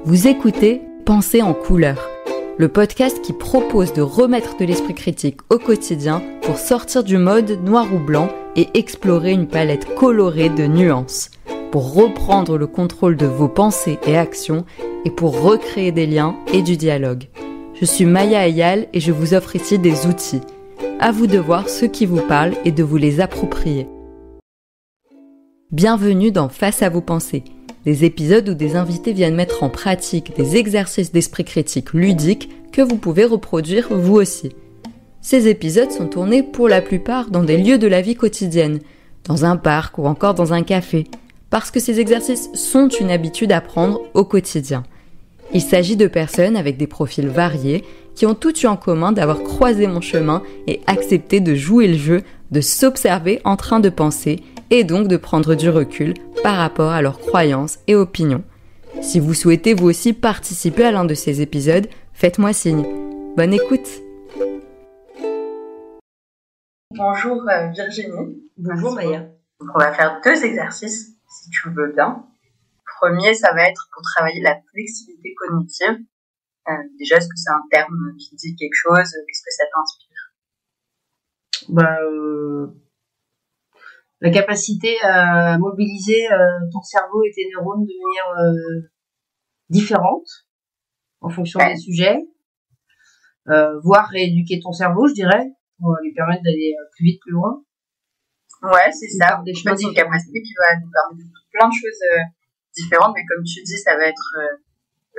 Vous écoutez Pensée en couleurs, le podcast qui propose de remettre de l'esprit critique au quotidien pour sortir du mode noir ou blanc et explorer une palette colorée de nuances, pour reprendre le contrôle de vos pensées et actions et pour recréer des liens et du dialogue. Je suis Maya Ayal et je vous offre ici des outils. À vous de voir ceux qui vous parlent et de vous les approprier. Bienvenue dans Face à vos pensées, des épisodes où des invités viennent mettre en pratique des exercices d'esprit critique ludiques que vous pouvez reproduire vous aussi. Ces épisodes sont tournés pour la plupart dans des lieux de la vie quotidienne, dans un parc ou encore dans un café, parce que ces exercices sont une habitude à prendre au quotidien. Il s'agit de personnes avec des profils variés qui ont tout eu en commun d'avoir croisé mon chemin et accepté de jouer le jeu, de s'observer en train de penser et donc de prendre du recul par rapport à leurs croyances et opinions. Si vous souhaitez vous aussi participer à l'un de ces épisodes, faites-moi signe. Bonne écoute! Bonjour Virginie. Bonjour Maya. Donc, on va faire 2 exercices, si tu veux bien. Premier, ça va être pour travailler la flexibilité cognitive. Déjà, est-ce que c'est un terme qui dit quelque chose? Qu'est-ce que ça t'inspire? La capacité à mobiliser ton cerveau et tes neurones de manière différente en fonction des sujets, voire rééduquer ton cerveau, je dirais, pour lui permettre d'aller plus vite, plus loin. Ouais, c'est ça. C'est une capacité qui va nous permettre de faire plein de choses différentes, mais comme tu dis, ça va être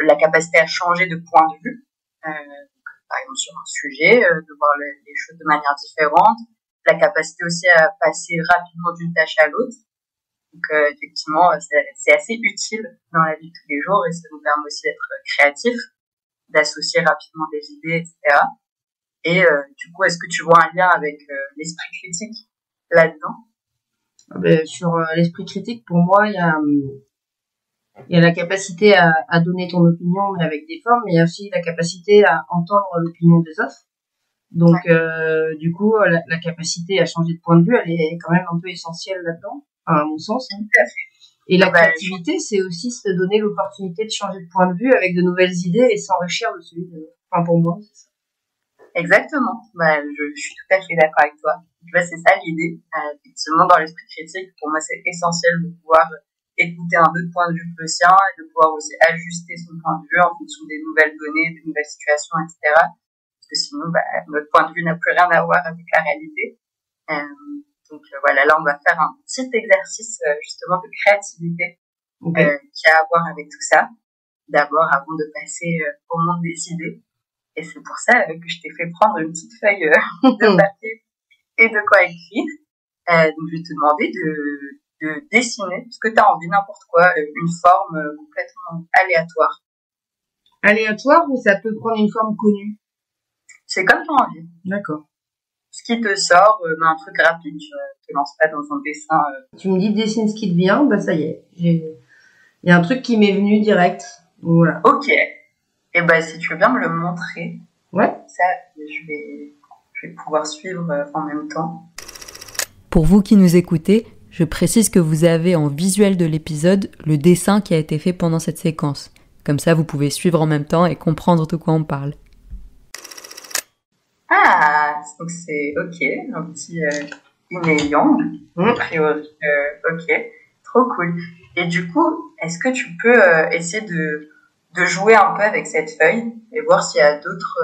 la capacité à changer de point de vue, par exemple sur un sujet, de voir les choses de manière différente, la capacité aussi à passer rapidement d'une tâche à l'autre. Donc effectivement, c'est assez utile dans la vie de tous les jours et ça nous permet aussi d'être créatif, d'associer rapidement des idées, etc. Et du coup, est-ce que tu vois un lien avec l'esprit critique là-dedans? Sur l'esprit critique, pour moi, il y a la capacité à donner ton opinion, mais avec des formes, mais il y a aussi la capacité à entendre l'opinion des autres. Donc, du coup, la capacité à changer de point de vue, elle est quand même un peu essentielle là-dedans, à mon sens. Et la créativité, c'est aussi se donner l'opportunité de changer de point de vue avec de nouvelles idées et s'enrichir de celui de l'autre. Enfin, pour moi, c'est ça. Exactement. Je suis tout à fait d'accord avec toi. C'est ça l'idée. Effectivement, dans l'esprit critique, pour moi, c'est essentiel de pouvoir écouter un autre point de vue que le sien et de pouvoir aussi ajuster son point de vue en fonction des nouvelles données, des nouvelles situations, etc. Parce que sinon, notre point de vue n'a plus rien à voir avec la réalité. Donc voilà, là, on va faire un petit exercice justement de créativité qui a à voir avec tout ça. D'abord, avant de passer au monde des idées. Et c'est pour ça que je t'ai fait prendre une petite feuille de papier et de quoi écrire. Donc, je vais te demander de dessiner ce que tu as envie, n'importe quoi, une forme complètement aléatoire. Aléatoire ou ça peut prendre une forme connue? C'est comme tu as envie. D'accord. Ce qui te sort, un truc rapide, tu te lances pas dans un dessin. Tu me dis dessine ce qui te vient, ça y est. Il y a un truc qui m'est venu direct. Voilà. Ok. Et si tu veux bien me le montrer. Ouais. Ça, je vais pouvoir suivre en même temps. Pour vous qui nous écoutez, je précise que vous avez en visuel de l'épisode le dessin qui a été fait pendant cette séquence. Comme ça, vous pouvez suivre en même temps et comprendre de quoi on parle. Ah, donc c'est ok, un petit yin et yang, a priori. Ok, trop cool. Et du coup, est-ce que tu peux essayer de jouer un peu avec cette feuille et voir s'il y a d'autres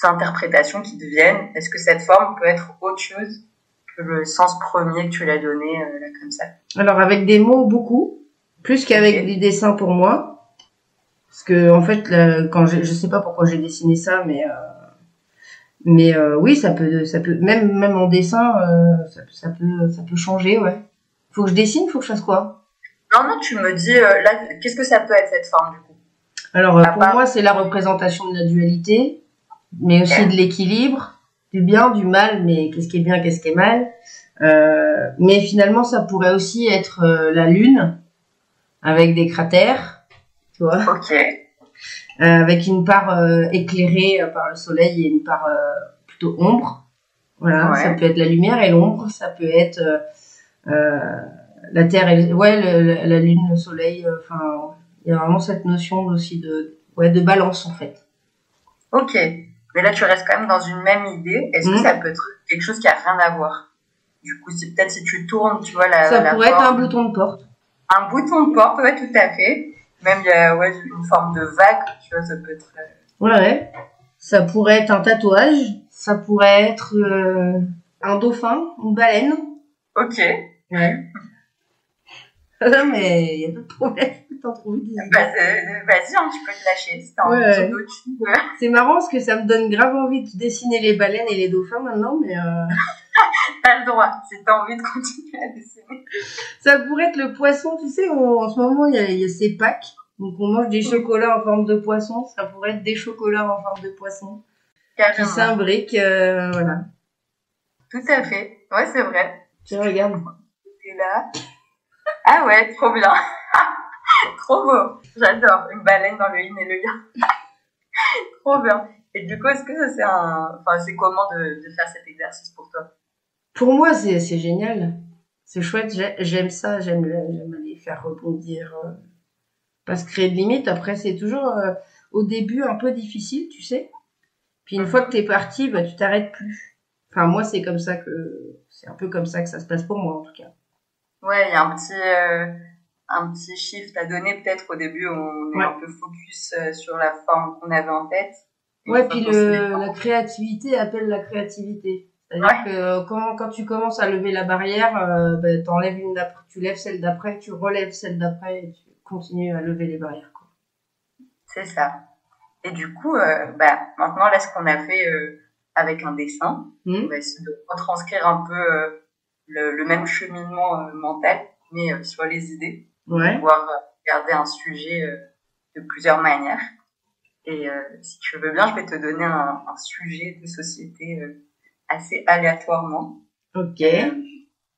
interprétations qui te viennent? Est-ce que cette forme peut être autre chose que le sens premier que tu l'as donné là comme ça? Alors avec des mots beaucoup, plus qu'avec des dessins pour moi, parce que en fait quand je sais pas pourquoi j'ai dessiné ça, mais oui ça peut même en dessin ça peut changer, ouais. Faut que je dessine, faut que je fasse quoi? Non, tu me dis là qu'est-ce que ça peut être cette forme du coup? Alors pour moi c'est la représentation de la dualité, mais aussi de l'équilibre, du bien, du mal, mais qu'est-ce qui est bien, qu'est-ce qui est mal. Mais finalement ça pourrait aussi être la lune avec des cratères, tu vois. Ok. Avec une part éclairée par le soleil et une part plutôt ombre. Voilà, ça peut être la lumière et l'ombre, ça peut être la terre et la lune, le soleil, Il y a vraiment cette notion aussi de balance, en fait. Ok. Mais là, tu restes quand même dans une même idée. Est-ce que ça peut être quelque chose qui a rien à voir? Du coup, c'est peut-être si tu tournes, tu vois, ça la pourrait porte. être un bouton de porte. Un bouton de porte, ouais, tout à fait. Même, il y a une forme de vague, tu vois, ça peut être... Ouais. Ça pourrait être un tatouage. Ça pourrait être un dauphin, une baleine. Ok. Ouais. Non, mais il y a pas de problème. T'en trouves des idées. Vas-y, hein, tu peux te lâcher. Si t'as envie de sauter au-dessus. C'est marrant parce que ça me donne grave envie de dessiner les baleines et les dauphins maintenant, mais... T'as le droit, si t'as envie de continuer à dessiner. Ça pourrait être le poisson, tu sais, en ce moment, il y a ces Pâques. Donc, on mange des chocolats en forme de poisson. Ça pourrait être des chocolats en forme de poisson. Carrément. Qui s'imbriquent, voilà. Tout à fait. Ouais, c'est vrai. Tiens, regarde. Et là. Ah ouais, trop bien. Trop beau. J'adore. Une baleine dans le yin et le yang. Trop bien. Et du coup, est-ce que ça c'est comment de faire cet exercice pour toi? Pour moi, c'est génial. C'est chouette. J'aime ça. J'aime aller faire rebondir. Pas se créer de limites. Après, c'est toujours au début un peu difficile, tu sais. Puis une fois que t'es parti, bah tu t'arrêtes plus. Enfin, moi, c'est un peu comme ça que ça se passe pour moi, en tout cas. Ouais, il y a un petit shift à donner peut-être au début. On est un peu focus sur la forme qu'on avait en tête. Ouais, puis la créativité appelle la créativité. C'est-à-dire que quand tu commences à lever la barrière, t'enlèves une d'après, tu lèves celle d'après, tu relèves celle d'après et tu continues à lever les barrières, quoi. C'est ça. Et du coup, maintenant, là, ce qu'on a fait avec un dessin, on va essayer de retranscrire un peu le même cheminement mental, mais sur les idées, pour pouvoir garder un sujet de plusieurs manières. Et si tu veux bien, je vais te donner un sujet de société assez aléatoirement. Ok.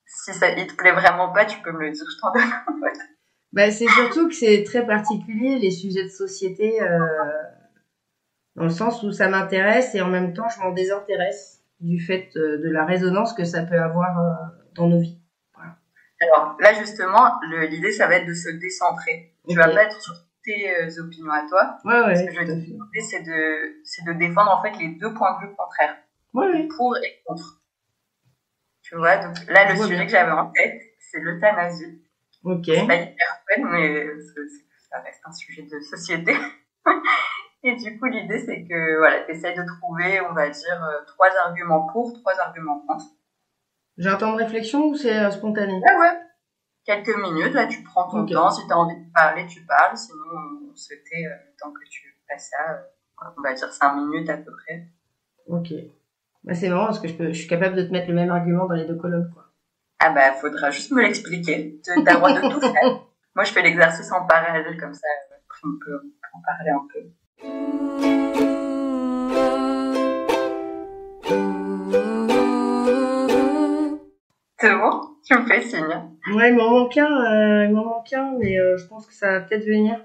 Si il te plaît vraiment pas, tu peux me le dire, je t'en donne un autre. Bah, c'est surtout que c'est très particulier, les sujets de société, dans le sens où ça m'intéresse et en même temps, je m'en désintéresse du fait de la résonance que ça peut avoir dans nos vies. Voilà. Alors là, justement, l'idée, ça va être de se décentrer. Tu vas pas être sur tes opinions à toi. Ouais, Ce que je vais te demander, c'est de défendre en fait les deux points de vue contraires. Ouais. Pour et contre. Tu vois, donc là, le sujet que j'avais en tête, c'est l'euthanasie. Ok. C'est pas hyper fun, mais ça reste un sujet de société. Et du coup, l'idée, c'est que voilà, t'essayes de trouver, on va dire, 3 arguments pour, 3 arguments contre. J'ai un temps de réflexion ou c'est spontané? Ouais. Quelques minutes, là, tu prends ton temps. Si t'as envie de parler, tu parles. Sinon, on se tait le temps que tu passes ça. On va dire 5 minutes à peu près. Ok. Bah, c'est marrant parce que je suis capable de te mettre le même argument dans les deux colonnes, quoi. Ah bah, faudra juste me l'expliquer. T'as le droit de tout faire. Moi, je fais l'exercice en parallèle, comme ça, on peut en parler un peu. C'est bon? Tu me fais signe. Ouais, il m'en manque un, mais je pense que ça va peut-être venir.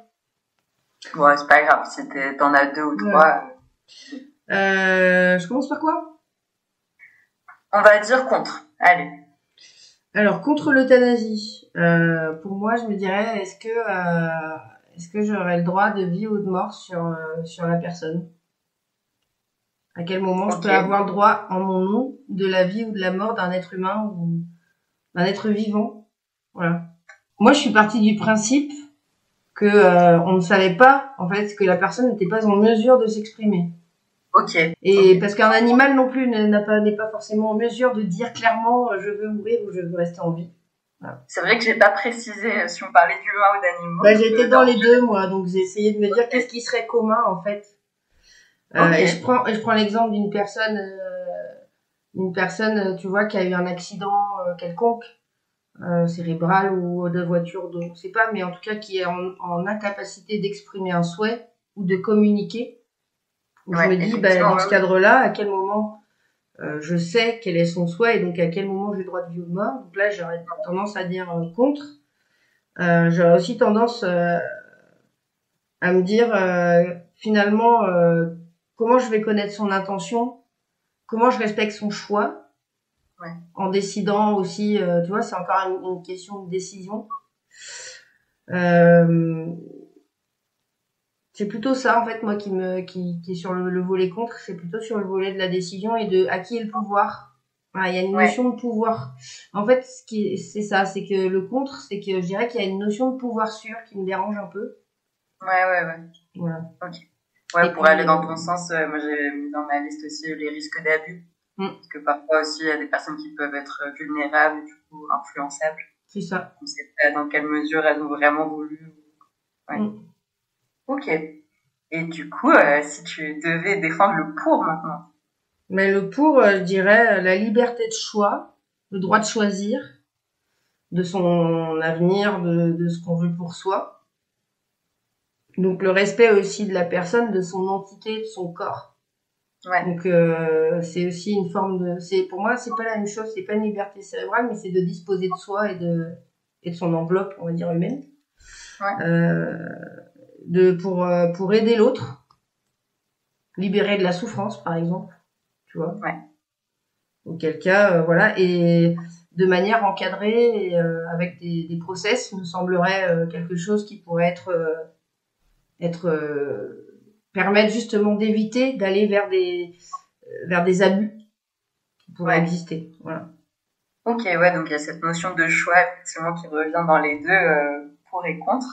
Ouais, c'est pas grave, si t'en as 2 ou 3. Je commence par quoi? On va dire contre. Allez. Alors, contre l'euthanasie, pour moi, je me dirais, est-ce que j'aurais le droit de vie ou de mort sur la personne? À quel moment je peux avoir le droit, en mon nom, de la vie ou de la mort d'un être humain ou d'un être vivant? Voilà. Moi, je suis partie du principe que on ne savait pas, en fait, que la personne n'était pas en mesure de s'exprimer. Ok. Et parce qu'un animal non plus n'est pas forcément en mesure de dire clairement je veux mourir ou je veux rester en vie. Voilà. C'est vrai que j'ai pas précisé si on parlait d'humains ou d'animaux. Bah, j'étais dans les deux, moi, donc j'ai essayé de me dire qu'est-ce qui serait commun, en fait. Et je prends l'exemple d'une personne, tu vois, qui a eu un accident quelconque, cérébral ou de voiture, donc on sait pas, mais en tout cas qui est en incapacité d'exprimer un souhait ou de communiquer. Je me dis, dans ce cadre-là, à quel moment je sais quel est son souhait et donc à quel moment j'ai le droit de vie ou de mort. Donc là, j'aurais tendance à dire contre. J'aurais aussi tendance à me dire, finalement, comment je vais connaître son intention, comment je respecte son choix, en décidant aussi, tu vois, c'est encore une question de décision. C'est plutôt ça, en fait, moi, qui est sur le volet contre, c'est plutôt sur le volet de la décision et de à qui est le pouvoir. Voilà, il y a une notion de pouvoir. En fait, c'est ça, c'est que le contre, c'est que je dirais qu'il y a une notion de pouvoir sûr qui me dérange un peu. Ouais. Voilà. Ok. Ouais, Et pour puis, aller dans ton sens, moi j'ai mis dans ma liste aussi les risques d'abus. Parce que parfois aussi, il y a des personnes qui peuvent être vulnérables et du coup influençables. C'est ça. On ne sait pas dans quelle mesure elles ont vraiment voulu. Ouais. Ok. Et du coup, si tu devais défendre le pour maintenant. Mais le pour, je dirais la liberté de choix, le droit de choisir de son avenir, de ce qu'on veut pour soi. Donc le respect aussi de la personne, de son entité, de son corps. Ouais. Donc c'est aussi une forme de, pour moi c'est pas la même chose, c'est pas une liberté cérébrale, mais c'est de disposer de soi et de son enveloppe, on va dire humaine. Ouais. Pour aider l'autre, libérer de la souffrance par exemple, tu vois. Ouais. Auquel cas, voilà, et de manière encadrée et avec des process, me semblerait quelque chose qui pourrait permettre justement d'éviter d'aller vers des abus qui pourraient exister. Voilà. Ok, ouais, donc il y a cette notion de choix effectivement qui revient dans les deux, pour et contre.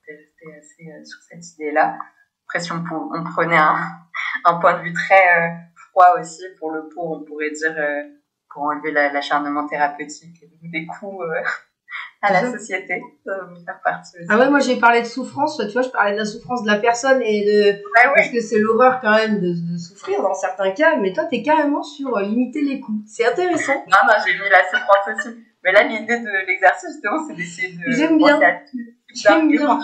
T'es resté assez sur cette idée-là. Après, si on prenait un point de vue très froid aussi pour le pour, on pourrait dire pour enlever l'acharnement thérapeutique et des coûts à la société, faire partie aussi. Ah ouais, moi j'ai parlé de souffrance, tu vois, je parlais de la souffrance de la personne parce que c'est l'horreur quand même de souffrir dans certains cas, mais toi t'es carrément sur limiter les coûts. C'est intéressant. Non, j'ai mis la souffrance aussi. Mais là, l'idée de l'exercice, justement, c'est d'essayer de J'aime bien. J'aime bien.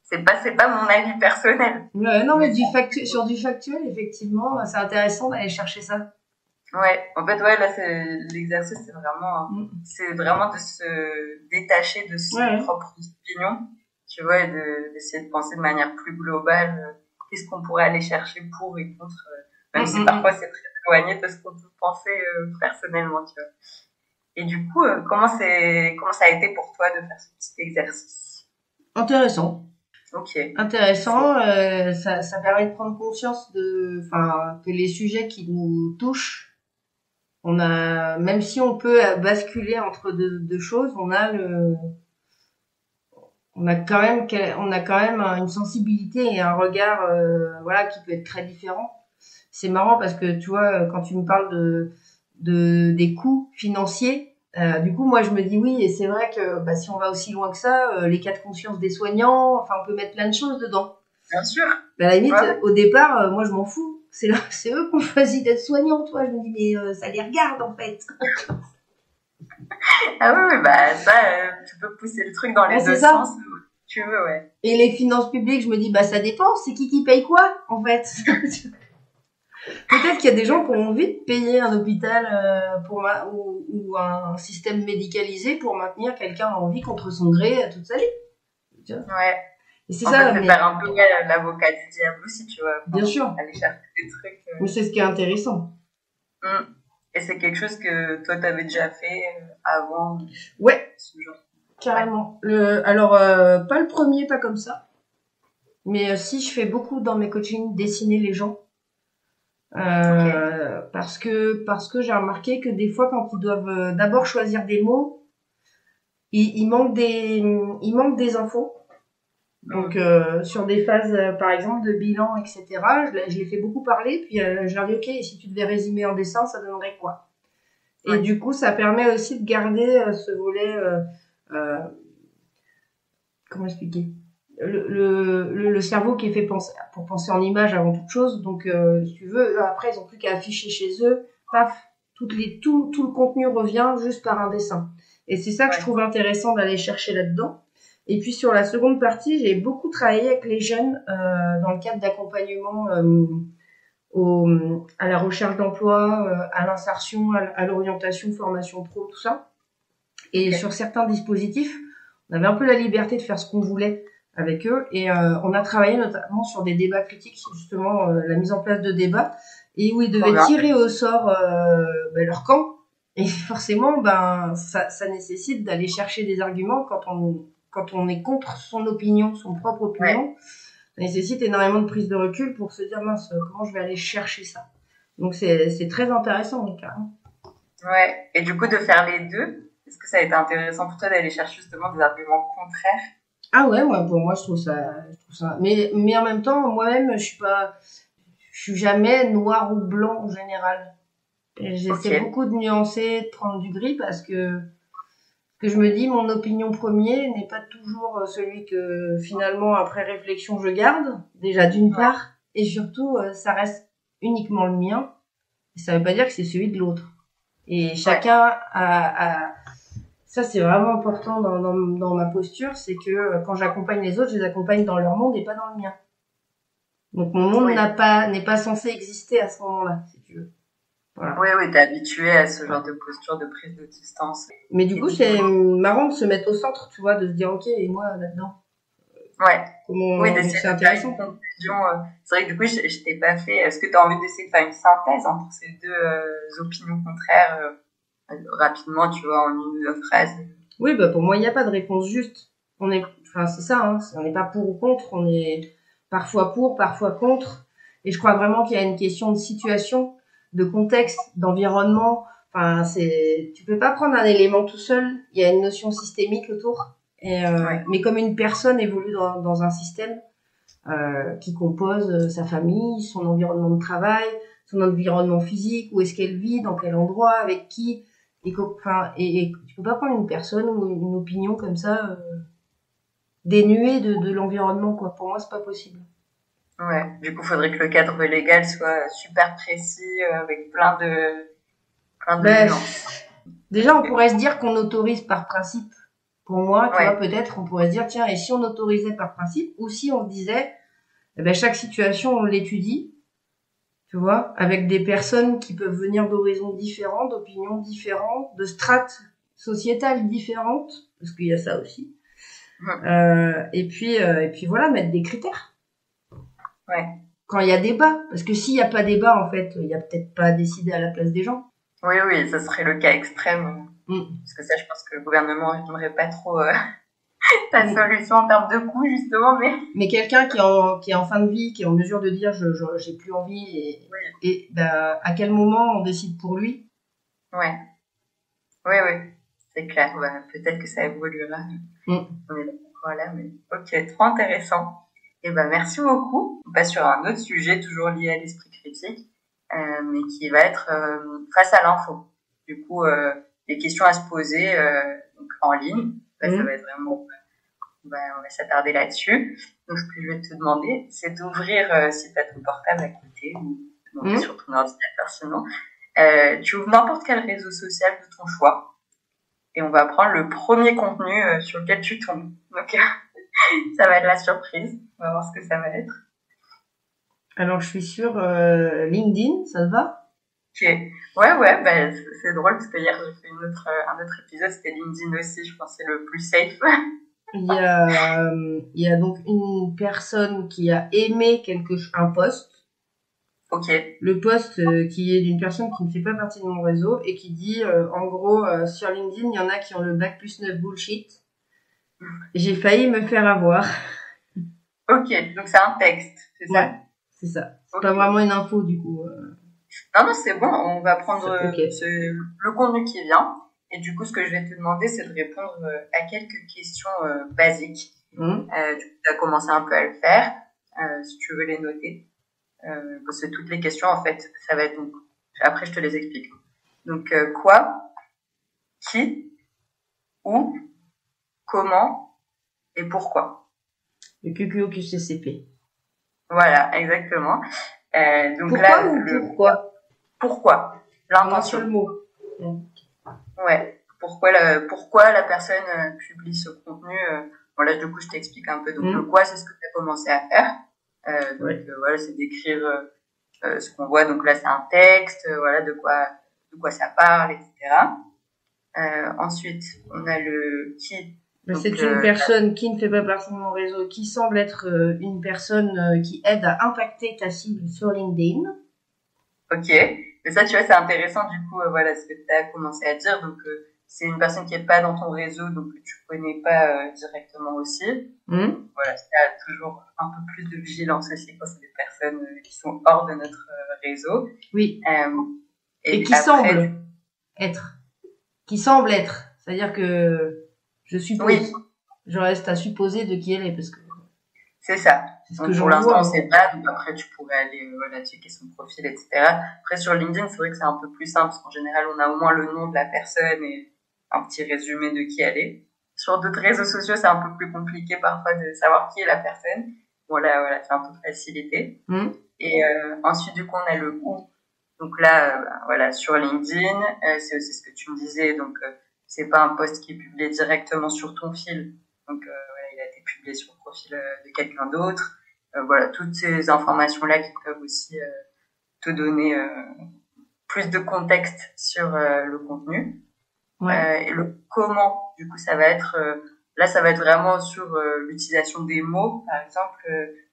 C'est pas mon avis personnel. Ouais, non, mais sur du factuel, effectivement, c'est intéressant d'aller chercher ça. Ouais, en fait, ouais, là, l'exercice, c'est vraiment de se détacher de ses propres opinions, tu vois, et d'essayer de penser de manière plus globale, qu'est-ce qu'on pourrait aller chercher pour et contre, même si parfois c'est très éloigné de ce qu'on peut penser personnellement, tu vois. Et du coup, comment ça a été pour toi de faire ce petit exercice? Intéressant. Ok. Intéressant, ça permet de prendre conscience que les sujets qui nous touchent, même si on peut basculer entre deux choses, on a quand même une sensibilité et un regard, voilà, qui peut être très différent. C'est marrant parce que tu vois, quand tu me parles des coûts financiers, du coup, moi, je me dis oui, et c'est vrai que si on va aussi loin que ça, les cas de conscience des soignants, enfin, on peut mettre plein de choses dedans. Bien sûr. À la limite, au départ, moi, je m'en fous. C'est eux qui ont choisi d'être soignants, toi. Je me dis, mais ça les regarde, en fait. Ah oui, ça, tu peux pousser le truc dans les deux sens, tu veux, ouais. Et les finances publiques, je me dis, ça dépend. C'est qui paye quoi, en fait? Peut-être qu'il y a des gens qui ont envie de payer un hôpital ou un système médicalisé pour maintenir quelqu'un en vie contre son gré toute sa vie. Tu vois. Ouais. Et c'est ça. C'est faire un peu l'avocat du diable aussi, tu vois. Bien sûr. Aller chercher des trucs. Mais c'est ce qui est intéressant. Et c'est quelque chose que toi t'avais déjà fait avant. Ouais. Ce genre. Carrément. Alors pas le premier, pas comme ça. Mais si je fais beaucoup dans mes coachings dessiner les gens. Parce que j'ai remarqué que des fois quand ils doivent d'abord choisir des mots, il manque des infos. Donc sur des phases par exemple de bilan, etc. Je les fais beaucoup parler, puis je leur dis ok, et si tu devais résumer en dessin, ça donnerait quoi? Et du coup ça permet aussi de garder ce volet comment expliquer, le cerveau qui est fait pour penser en images avant toute chose. Donc si tu veux, après ils ont plus qu'à afficher chez eux, paf, tout le contenu revient juste par un dessin. Et c'est ça que je trouve intéressant d'aller chercher là-dedans. Et puis sur la seconde partie, j'ai beaucoup travaillé avec les jeunes dans le cadre d'accompagnement à la recherche d'emploi, à l'insertion, à l'orientation, formation pro, tout ça. Et sur certains dispositifs, on avait un peu la liberté de faire ce qu'on voulait avec eux. Et on a travaillé notamment sur des débats critiques, justement la mise en place de débats, et où ils devaient tirer au sort leur camp. Et forcément, ça nécessite d'aller chercher des arguments quand on est contre son opinion, son propre opinion. nécessite énormément de prise de recul pour se dire, mince, comment je vais aller chercher ça. Donc, c'est très intéressant, Mika. Ouais. Et du coup, de faire les deux, est-ce que ça a été intéressant pour toi d'aller chercher justement des arguments contraires? Ah ouais, pour moi, je trouve ça. Mais en même temps, moi-même, je suis jamais noir ou blanc en général. Et j'essaie beaucoup de nuancer, de prendre du gris parce que je me dis, mon opinion première n'est pas toujours celui que finalement, après réflexion, je garde. Déjà d'une part, et surtout, ça reste uniquement le mien. Et ça veut pas dire que c'est celui de l'autre. Et chacun a ça, c'est vraiment important dans ma posture, c'est que quand j'accompagne les autres, je les accompagne dans leur monde et pas dans le mien. Donc mon monde n'est pas censé exister à ce moment-là, si tu veux. Voilà. Oui, t'es habitué à ce genre de posture de prise de distance. Mais du coup, c'est marrant de se mettre au centre, tu vois, de se dire, ok, et moi là-dedans. Ouais. Oui, d'essayer de faire une conclusion. C'est vrai que du coup, je t'ai pas fait. Est-ce que tu as envie d'essayer de faire une synthèse entre ces deux opinions contraires rapidement, tu vois, en une ou deux phrases? Oui, pour moi, il n'y a pas de réponse juste. C'est ça, hein, on n'est pas pour ou contre, on est parfois pour, parfois contre. Et je crois vraiment qu'il y a une question de situation, de contexte, d'environnement. Tu peux pas prendre un élément tout seul. Il y a une notion systémique autour. Mais comme une personne évolue dans un système qui compose sa famille, son environnement de travail, son environnement physique, où est-ce qu'elle vit, dans quel endroit, avec qui, et tu peux pas prendre une personne ou une opinion comme ça dénuée de l'environnement, quoi. Pour moi, c'est pas possible. Ouais, du coup, faudrait que le cadre légal soit super précis, avec plein de nuances. Déjà, on pourrait se dire qu'on autorise par principe. Pour moi, tu vois, peut-être, on pourrait se dire, tiens, et si on autorisait par principe, ou si on disait, chaque situation, on l'étudie, tu vois, avec des personnes qui peuvent venir d'horizons différents, d'opinions différentes, de strates sociétales différentes, parce qu'il y a ça aussi. Et puis voilà, mettre des critères. Ouais. Quand il y a débat, parce que s'il n'y a pas débat, en fait, il n'y a peut-être pas à décider à la place des gens. Oui, ça serait le cas extrême. Parce que ça, je pense que le gouvernement n'aimerait pas trop ta solution en termes de coût, justement. Mais quelqu'un qui est en fin de vie, qui est en mesure de dire j'ai plus envie, et à quel moment on décide pour lui? Ouais. Oui, c'est clair. Peut-être que ça évoluera. On est d'accord là, mais ok, trop intéressant. Et merci beaucoup. On passe sur un autre sujet, toujours lié à l'esprit critique, mais qui va être face à l'info. Du coup, les questions à se poser donc en ligne. Ça va être vraiment... on va s'attarder là-dessus. Donc, ce que je vais te demander, c'est d'ouvrir, si tu as ton portable à côté, ou sur ton ordinateur sinon, tu ouvres n'importe quel réseau social de ton choix, et on va prendre le premier contenu sur lequel tu tombes. Donc, ça va être la surprise. On va voir ce que ça va être. Alors, je suis sur LinkedIn, ça te va? Ok. Ouais, c'est drôle parce que hier, j'ai fait un autre épisode, c'était LinkedIn aussi, je pense que c'est le plus safe. Il y a donc une personne qui a aimé un post. Ok. Le post qui est d'une personne qui ne fait pas partie de mon réseau et qui dit, en gros, sur LinkedIn, il y en a qui ont le bac+9 bullshit. J'ai failli me faire avoir. Ok, donc c'est un texte, c'est ça? Ouais, c'est ça. C'est pas vraiment une info, du coup. Non, c'est bon, on va prendre le contenu qui vient. Et du coup, ce que je vais te demander, c'est de répondre à quelques questions basiques. Tu as commencé un peu à le faire, si tu veux les noter. Parce que toutes les questions, en fait, ça va être... Donc, après, je te les explique. Donc, quoi, qui, où, comment et pourquoi. Le QQOQCCP. Voilà, exactement. Donc pourquoi là, pourquoi? Pourquoi? L'intention. Un seul mot. Ouais. Pourquoi la personne publie ce contenu? Là, du coup, je t'explique un peu. Donc, le quoi, c'est ce que tu as commencé à faire. Voilà, c'est d'écrire ce qu'on voit. Donc là, c'est un texte, de quoi ça parle, etc. Ensuite, on a le qui. C'est une personne qui ne fait pas partie de mon réseau, qui semble être une personne qui aide à impacter ta cible sur LinkedIn. Ok. Mais ça, tu vois, c'est intéressant, du coup, ce que tu as commencé à dire. Donc, c'est une personne qui est pas dans ton réseau, donc que tu connais pas directement aussi. Voilà, il y a toujours un peu plus de vigilance aussi quand c'est des personnes qui sont hors de notre réseau. Oui. Et qui après, semble être. C'est-à-dire que je suppose. Oui. Je reste à supposer de qui elle est parce que. C'est ça. C'est ce donc que pour l'instant, on vois. sait pas. Donc après, tu pourrais aller checker son profil, etc. Après, sur LinkedIn, c'est vrai que c'est un peu plus simple parce qu'en général, on a au moins le nom de la personne et un petit résumé de qui elle est. Sur d'autres réseaux sociaux, c'est un peu plus compliqué parfois de savoir qui est la personne. Voilà, c'est un peu facilité. Et ensuite, du coup, on a le où. Donc là, voilà, sur LinkedIn, c'est aussi ce que tu me disais. Donc, c'est pas un post qui est publié directement sur ton fil. Donc, il a été publié sur le profil de quelqu'un d'autre. Voilà, toutes ces informations-là qui peuvent aussi te donner plus de contexte sur le contenu. Ouais. Et le comment, du coup, ça va être là, ça va être vraiment sur l'utilisation des mots, par exemple.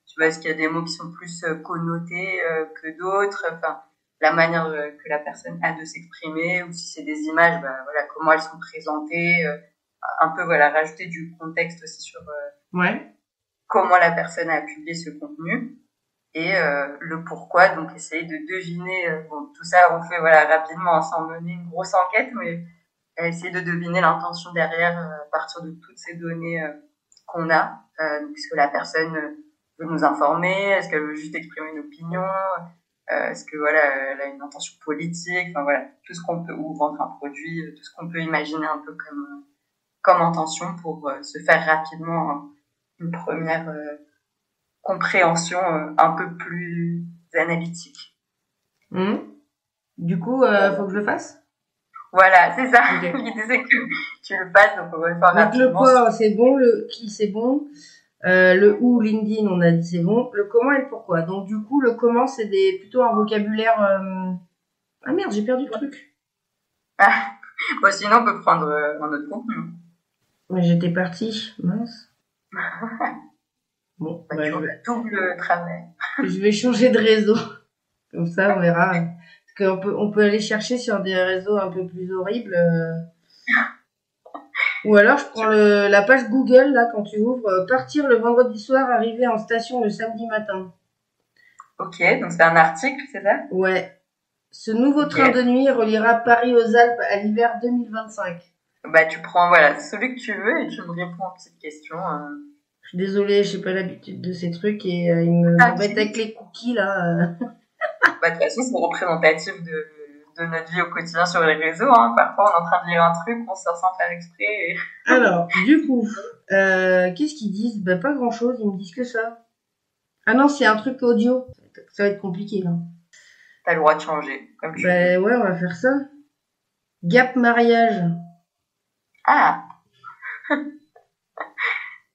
Tu vois, est-ce qu'il y a des mots qui sont plus connotés que d'autres, enfin, la manière que la personne a de s'exprimer, ou si c'est des images, voilà, comment elles sont présentées, un peu, voilà, rajouter du contexte aussi sur comment la personne a publié ce contenu. Et le pourquoi, donc essayer de deviner, bon, tout ça on fait voilà rapidement sans mener une grosse enquête, mais essayer de deviner l'intention derrière à partir de toutes ces données qu'on a. Est-ce que la personne veut nous informer, est-ce qu'elle veut juste exprimer une opinion, est-ce que voilà elle a une intention politique, enfin voilà, tout ce qu'on peut, ou vendre un produit, tout ce qu'on peut imaginer un peu comme intention pour se faire rapidement une première compréhension un peu plus analytique. Du coup, faut que je le fasse. Voilà, c'est ça. Okay. L'idée c'est que tu le fasses, donc on va le faire rapidement. Donc le quoi, c'est bon, le qui c'est bon, le où, LinkedIn, on a dit c'est bon, le comment et le pourquoi. Donc du coup, le comment c'est plutôt un vocabulaire. Ah merde, j'ai perdu le truc. Ah, bon, sinon on peut prendre un autre contenu. Mais j'étais partie, mince. Bon, tu as double travail. Je vais changer de réseau, comme ça on verra. Parce qu'on peut aller chercher sur des réseaux un peu plus horribles. Ou alors je prends la page Google là quand tu ouvres partir le vendredi soir, arriver en station le samedi matin. Ok, donc c'est un article, c'est ça? Ouais. Ce nouveau train de nuit reliera Paris aux Alpes à l'hiver 2025. Tu prends voilà celui que tu veux et tu me réponds aux petites questions. Je suis désolée, j'ai pas l'habitude de ces trucs et ils m'embêtent avec les cookies là. De toute façon, c'est représentatif de notre vie au quotidien sur les réseaux. Hein. Parfois, on est en train de lire un truc, on sort sans faire exprès. Et... Alors, du coup, qu'est-ce qu'ils disent? Pas grand-chose, ils me disent que ça. Ah non, c'est un truc audio. Ça va être compliqué, là. T'as le droit de changer, comme tu veux. Ouais, on va faire ça. Gap mariage. Ah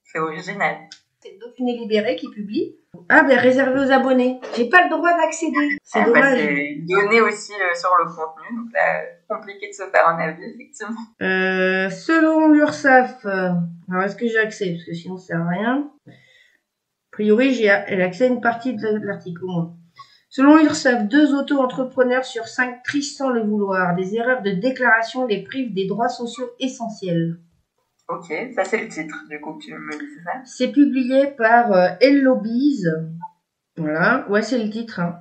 c'est original. C'est Dauphiné Libéré qui publie. Ah, réservé aux abonnés. J'ai pas le droit d'accéder. C'est dommage. C'est donné aussi sur le contenu. Donc là, compliqué de se faire un avis, effectivement. Selon l'URSSAF, alors est-ce que j'ai accès? Parce que sinon, ça sert à rien. A priori, j'ai accès à une partie de l'article au moins. Selon l'URSSAF, 2 auto-entrepreneurs sur 5 trichent sans le vouloir. Des erreurs de déclaration les privent des droits sociaux essentiels. Ok, ça c'est le titre, du coup, tu me dis, c'est ça? C'est publié par Hellobiz. Voilà, ouais, c'est le titre. Hein.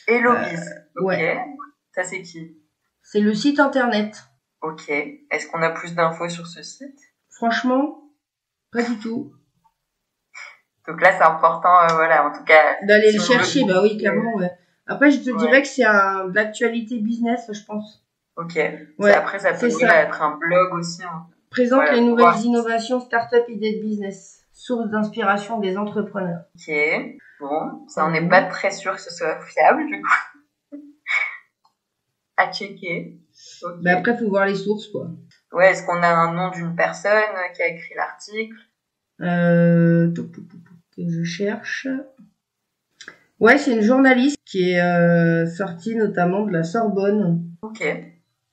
Hellobiz, ok. Ouais. Ça c'est qui? C'est le site internet. Ok. Est-ce qu'on a plus d'infos sur ce site? Franchement, pas du tout. Donc là, c'est important, voilà, en tout cas... D'aller le chercher, oui, clairement, ouais. Après, je te dirais que c'est de l'actualité business, je pense. Ok. Ouais, après, ça peut être un blog aussi. Hein. Présente les nouvelles innovations, start-up, idées de business. Source d'inspiration des entrepreneurs. Ok. Bon, ça, on n'est pas très sûr que ce soit fiable, du coup. À checker. Okay. Après, faut voir les sources, quoi. Ouais, est-ce qu'on a un nom d'une personne qui a écrit l'article? Que je cherche. Ouais, c'est une journaliste qui est sortie notamment de la Sorbonne. Ok.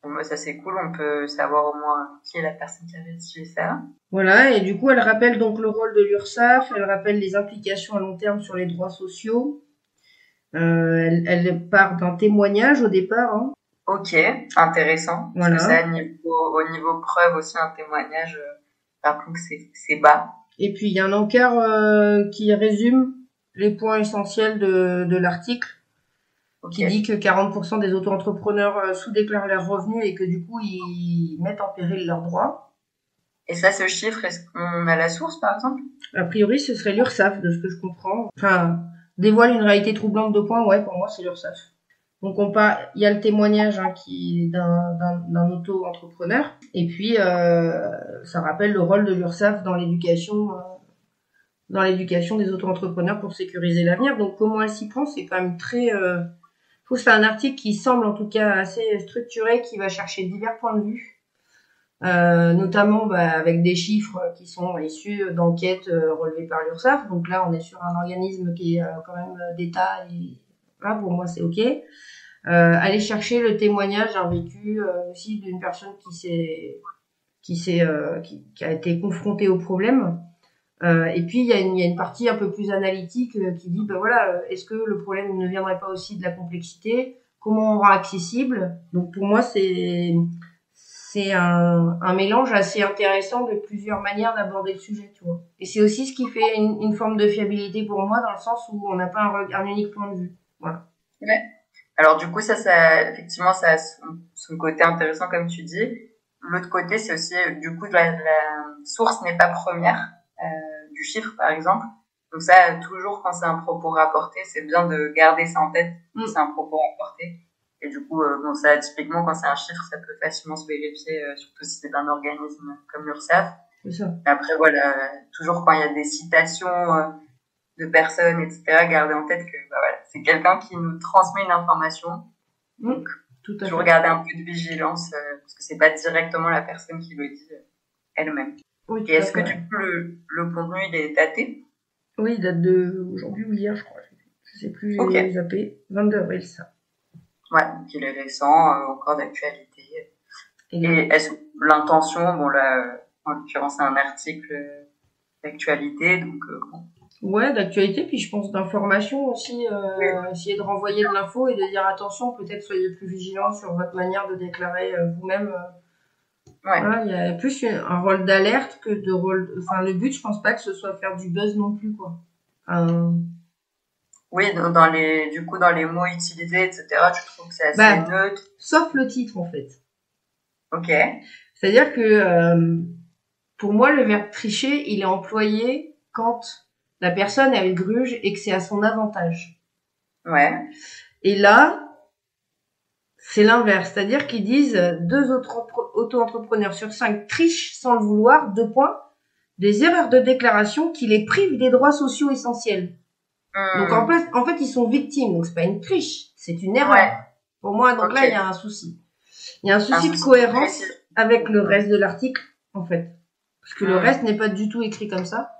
Bon, ça c'est cool, on peut savoir au moins qui est la personne qui a rédigé ça. Voilà, et du coup, elle rappelle donc le rôle de l'URSSAF, elle rappelle les implications à long terme sur les droits sociaux. Elle part d'un témoignage au départ. Hein. Ok, intéressant. Voilà. Parce que ça, au niveau preuve aussi, un témoignage, rappelons que c'est bas. Et puis il y a un encart qui résume les points essentiels de l'article, qui dit que 40% des auto-entrepreneurs sous-déclarent leurs revenus et que du coup ils mettent en péril leurs droits. Et ça, ce chiffre, est-ce qu'on a la source, par exemple? A priori, ce serait l'URSSAF, de ce que je comprends. Enfin, dévoile une réalité troublante de points, ouais, pour moi, c'est l'URSSAF. Donc il y a le témoignage qui est d'un auto-entrepreneur, et puis ça rappelle le rôle de l'URSSAF dans l'éducation des auto-entrepreneurs pour sécuriser l'avenir. Donc comment elle s'y prend, c'est quand même très... je trouve que c'est un article qui semble en tout cas assez structuré, qui va chercher divers points de vue. Notamment avec des chiffres qui sont issus d'enquêtes relevées par l'URSSAF. Donc là, on est sur un organisme qui est quand même d'État et là, pour moi, c'est OK. Aller chercher le témoignage d'un vécu aussi d'une personne qui a été confrontée au problème. Et puis, il y a une partie un peu plus analytique qui dit, est-ce que le problème ne viendrait pas aussi de la complexité? Comment on rend accessible? Donc pour moi, c'est un mélange assez intéressant de plusieurs manières d'aborder le sujet, tu vois. Et c'est aussi ce qui fait une forme de fiabilité pour moi, dans le sens où on n'a pas un unique point de vue. Voilà. Ouais. Alors du coup, ça effectivement, ça a son côté intéressant, comme tu dis. L'autre côté, c'est aussi, du coup, la source n'est pas première du chiffre, par exemple. Donc ça, toujours quand c'est un propos rapporté, c'est bien de garder ça en tête. C'est un propos rapporté. Et du coup, ça, typiquement, quand c'est un chiffre, ça peut facilement se vérifier, surtout si c'est d'un organisme comme l'URSSAF. C'est ça. Après, toujours quand il y a des citations de personnes, etc., garder en tête que c'est quelqu'un qui nous transmet une information. Donc, toujours garder un peu de vigilance, parce que c'est pas directement la personne qui le dit elle-même. Oui, et est-ce que du coup, le contenu, il est daté? Oui, il date de aujourd'hui ou hier, je crois. Je sais plus, j'ai zappé. 22 avril, ça. Ouais, donc il est récent, encore d'actualité. Et est-ce que l'intention, là, en l'occurrence, c'est un article d'actualité, donc Ouais, d'actualité, puis je pense d'information aussi, essayer de renvoyer de l'info et de dire attention, peut-être soyez plus vigilants sur votre manière de déclarer vous-même. Ouais. Voilà, il y a plus un rôle d'alerte que de rôle. Enfin, le but, je pense pas que ce soit faire du buzz non plus, quoi. Oui, dans les mots utilisés, etc., tu trouves que c'est assez neutre? Sauf le titre, en fait. Ok. C'est-à-dire que, pour moi, le verbe tricher, il est employé quand la personne, elle gruge et que c'est à son avantage. Ouais. Et là, c'est l'inverse. C'est-à-dire qu'ils disent 2 auto-entrepreneurs sur 5 trichent sans le vouloir, 2 points, des erreurs de déclaration qui les privent des droits sociaux essentiels. Donc en fait, ils sont victimes. Donc c'est pas une triche, c'est une erreur. Ouais. Pour moi, donc là, il y a un souci. Il y a un souci de cohérence avec le reste de l'article, en fait. Parce que le reste n'est pas du tout écrit comme ça.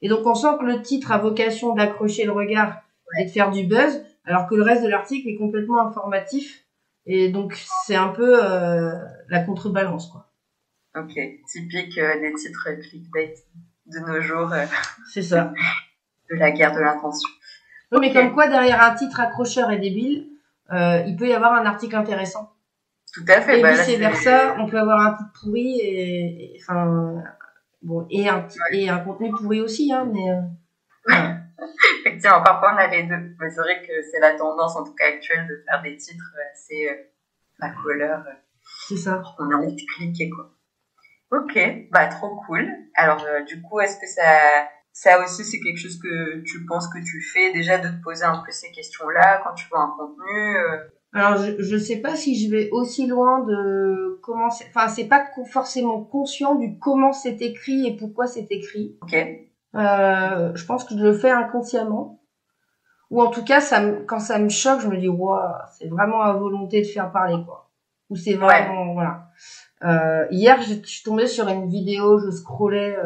Et donc on sent que le titre a vocation d'accrocher le regard et de faire du buzz, alors que le reste de l'article est complètement informatif. Et donc c'est un peu la contrebalance, quoi. Ok, typique des titres clickbait de nos jours. C'est ça. De la guerre de l'intention. Oui, mais comme quoi, derrière un titre accrocheur et débile, il peut y avoir un article intéressant. Tout à fait. Et vice-versa, on peut avoir un titre pourri et un contenu pourri aussi, hein, mais voilà. Effectivement, parfois on a les deux. Mais c'est vrai que c'est la tendance, en tout cas actuelle, de faire des titres assez couleur. C'est ça. On a envie de cliquer, quoi. Ok, trop cool. Alors, du coup, est-ce que ça aussi, c'est quelque chose que tu penses que tu fais déjà, de te poser un peu ces questions-là quand tu vois un contenu Alors, je sais pas si je vais aussi loin de comment c'est pas forcément conscient du comment c'est écrit et pourquoi c'est écrit. Ok. Je pense que je le fais inconsciemment. Ou en tout cas, quand ça me choque, je me dis, waouh, c'est vraiment à volonté de faire parler, quoi. Ou c'est vraiment, voilà. Hier, je suis tombée sur une vidéo, je scrollais,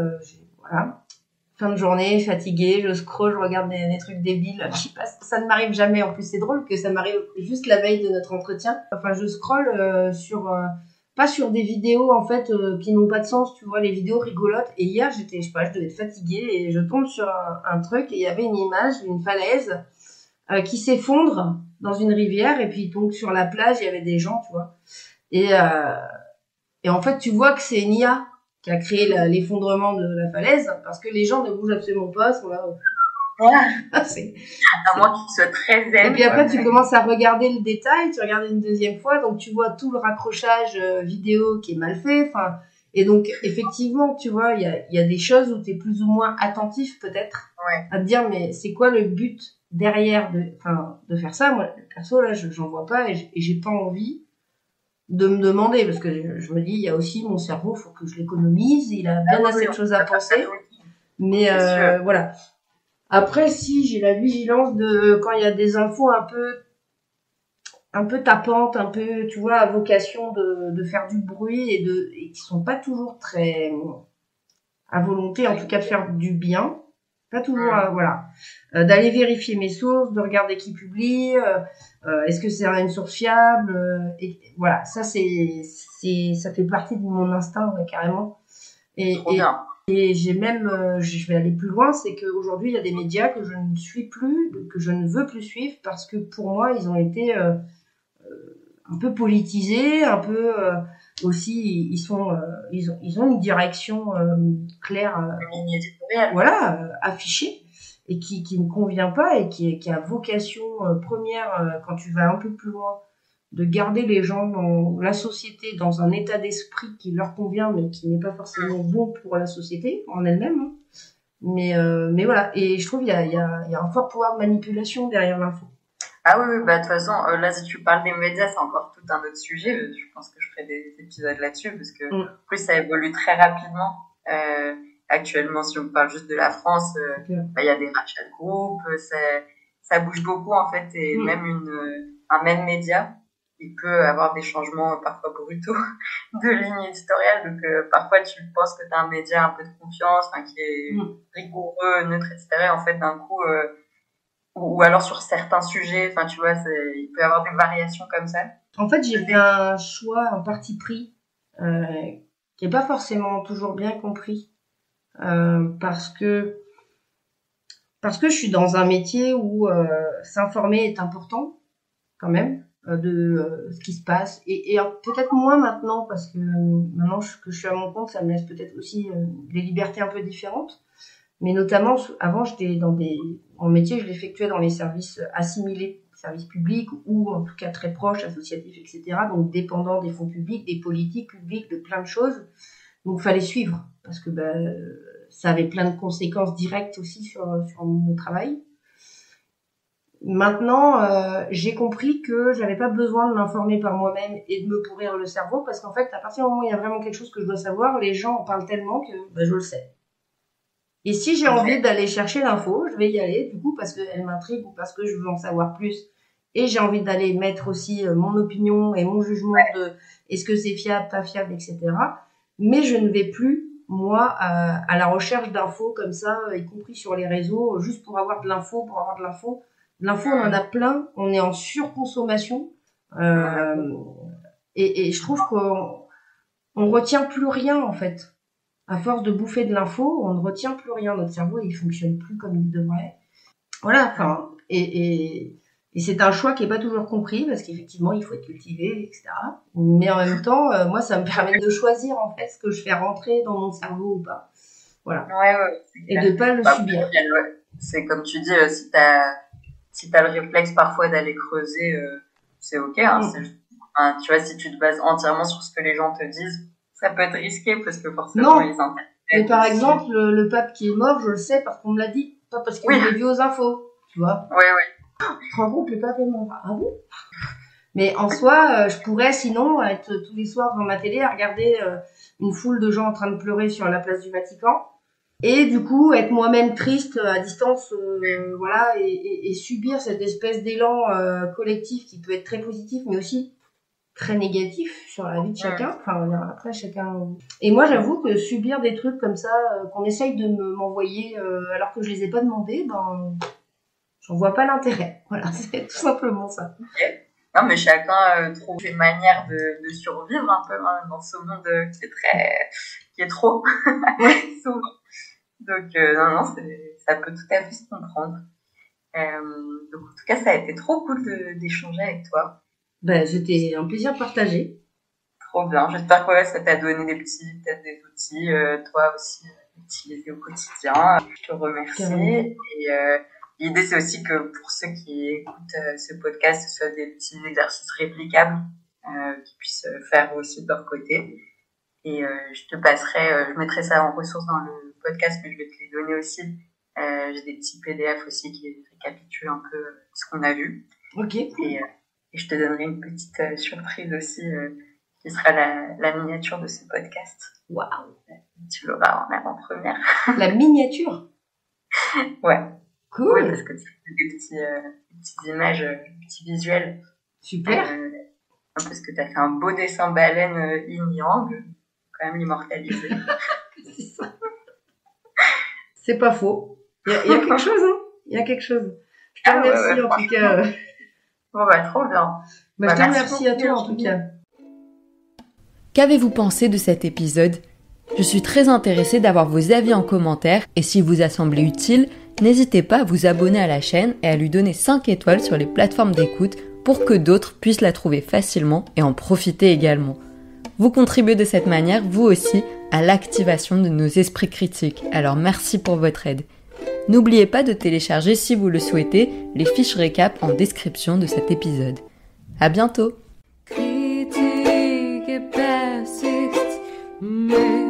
fin de journée, fatiguée, je scroll, je regarde des trucs débiles. Je sais pas, ça ne m'arrive jamais. En plus, c'est drôle que ça m'arrive juste la veille de notre entretien. Enfin, je scroll pas sur des vidéos en fait qui n'ont pas de sens, tu vois, les vidéos rigolotes. Et hier, je devais être fatiguée et je tombe sur un truc et il y avait une image d'une falaise qui s'effondre dans une rivière et puis donc sur la plage il y avait des gens, tu vois. Et en fait tu vois que c'est une IA qui a créé l'effondrement de la falaise parce que les gens ne bougent absolument pas, sont là. Voilà. C'est À moins qu'il soit très zen. Et puis après, tu commences à regarder le détail, tu regardes une deuxième fois, donc tu vois tout le raccrochage vidéo qui est mal fait. Enfin, et donc effectivement, tu vois, il y a des choses où tu es plus ou moins attentif peut-être à te dire, mais c'est quoi le but derrière de faire ça? Moi, perso, là, j'en vois pas et j'ai pas envie de me demander parce que je me dis, il y a aussi mon cerveau, faut que je l'économise, il a bien assez de choses à penser. Mais voilà. Après, si j'ai la vigilance de quand il y a des infos un peu tapantes, un peu, tu vois, à vocation de faire du bruit et qui sont pas toujours très à volonté, en tout cas de faire du bien, pas toujours, voilà, d'aller vérifier mes sources, de regarder qui publie, est-ce que c'est une source fiable, et voilà, ça ça fait partie de mon instinct, ouais, carrément. Et j'ai même, je vais aller plus loin, c'est qu'aujourd'hui, il y a des médias que je ne suis plus, que je ne veux plus suivre parce que pour moi, ils ont été un peu politisés, un peu aussi, ils ont une direction claire, voilà, affichée et qui me convient pas et qui a vocation première quand tu vas un peu plus loin de garder les gens dans la société dans un état d'esprit qui leur convient mais qui n'est pas forcément bon pour la société en elle-même, hein. Mais voilà, et je trouve il y a un fort pouvoir de manipulation derrière l'info. Ah oui, bah de toute façon, là si tu parles des médias, c'est encore tout un autre sujet. Je pense que je ferai des épisodes là-dessus parce que en plus ça évolue très rapidement. Actuellement, si on parle juste de la France, bah, y a des rachats de groupes, ça bouge beaucoup en fait, et même un même média, il peut avoir des changements parfois brutaux de ligne éditoriale. Donc parfois tu penses que tu as un média un peu de confiance, qui est rigoureux, neutre, etc. En fait, d'un coup, ou alors sur certains sujets, enfin tu vois, il peut y avoir des variations comme ça. En fait, j'ai fait un choix, un parti pris qui est pas forcément toujours bien compris parce que je suis dans un métier où s'informer est important quand même de ce qui se passe et peut-être moins maintenant parce que maintenant que je suis à mon compte, ça me laisse peut-être aussi des libertés un peu différentes. Mais notamment, avant, j'étais mon métier, je l'effectuais dans les services assimilés, services publics ou en tout cas très proches, associatifs, etc. Donc dépendant des fonds publics, des politiques publiques, de plein de choses. Donc fallait suivre parce que ça avait plein de conséquences directes aussi sur mon travail. Maintenant, j'ai compris que j'avais pas besoin de m'informer par moi-même et de me pourrir le cerveau parce qu'en fait, à partir du moment où il y a vraiment quelque chose que je dois savoir, les gens en parlent tellement que je le sais. Et si j'ai envie d'aller chercher l'info, je vais y aller, du coup, parce qu'elle m'intrigue ou parce que je veux en savoir plus. Et j'ai envie d'aller mettre aussi mon opinion et mon jugement de est-ce que c'est fiable, pas fiable, etc. Mais je ne vais plus, moi, à la recherche d'infos comme ça, y compris sur les réseaux, juste pour avoir de l'info, L'info, on en a plein, on est en surconsommation. Et je trouve qu'on retient plus rien, en fait. À force de bouffer de l'info, on ne retient plus rien. Notre cerveau, il fonctionne plus comme il devrait. Voilà, enfin, et c'est un choix qui est pas toujours compris parce qu'effectivement, il faut être cultivé, etc. Mais en même temps, moi, ça me permet de choisir, en fait, ce que je fais rentrer dans mon cerveau ou pas. Voilà. Ouais, et de pas le subir. C'est comme tu dis, si t'as le réflexe parfois d'aller creuser, c'est ok, hein, tu vois, si tu te bases entièrement sur ce que les gens te disent, ça peut être risqué parce que forcément ils interprètent. Mais par exemple, le pape qui est mort, je le sais parce qu'on me l'a dit, pas parce que je l'ai vu aux infos, tu vois. Oui. Tu te rends compte, le pape est mort. Ah bon? Mais en soi, je pourrais sinon être tous les soirs devant ma télé à regarder une foule de gens en train de pleurer sur la place du Vatican. Et du coup, être moi-même triste à distance, voilà, et subir cette espèce d'élan collectif qui peut être très positif, mais aussi très négatif sur la vie de chacun. Enfin, après, chacun... Et moi, j'avoue que subir des trucs comme ça, qu'on essaye de m'envoyer alors que je les ai pas demandés, j'en vois pas l'intérêt. Voilà, c'est tout simplement ça. Okay. Non, mais chacun trouve une manière de survivre un peu dans ce monde qui est trop souvent. Donc, non, ça peut tout à fait se comprendre. Donc en tout cas, ça a été trop cool d'échanger avec toi. C'était un plaisir partagé. Trop bien. J'espère que ça t'a donné peut-être des outils, toi aussi, utiliser au quotidien. Je te remercie. Carrément. Et l'idée, c'est aussi que pour ceux qui écoutent ce podcast, ce soit des petits exercices réplicables qu'ils puissent faire aussi de leur côté. Et je mettrai ça en ressources dans le podcast, mais je vais te les donner aussi. J'ai des petits PDF aussi qui récapitulent un peu ce qu'on a vu. Ok. Et je te donnerai une petite surprise aussi qui sera la miniature de ce podcast. Waouh. Tu l'auras en avant-première. La miniature. Ouais. Cool. Oui, parce que tu fais des petites images, des petits visuels. Super. Parce que tu as fait un beau dessin baleine yin-yang, quand même l'immortaliser. C'est ça. C'est pas faux. Il y a quelque chose, hein. Il y a quelque chose. Je te remercie en tout cas. Bon, trop bien. Je te remercie à toi en tout cas. Qu'avez-vous pensé de cet épisode ? Je suis très intéressée d'avoir vos avis en commentaire et s'il vous a semblé utile, n'hésitez pas à vous abonner à la chaîne et à lui donner 5 étoiles sur les plateformes d'écoute pour que d'autres puissent la trouver facilement et en profiter également. Vous contribuez de cette manière, vous aussi, à l'activation de nos esprits critiques, alors merci pour votre aide. N'oubliez pas de télécharger, si vous le souhaitez, les fiches récap en description de cet épisode. À bientôt! Critique et persiste, mais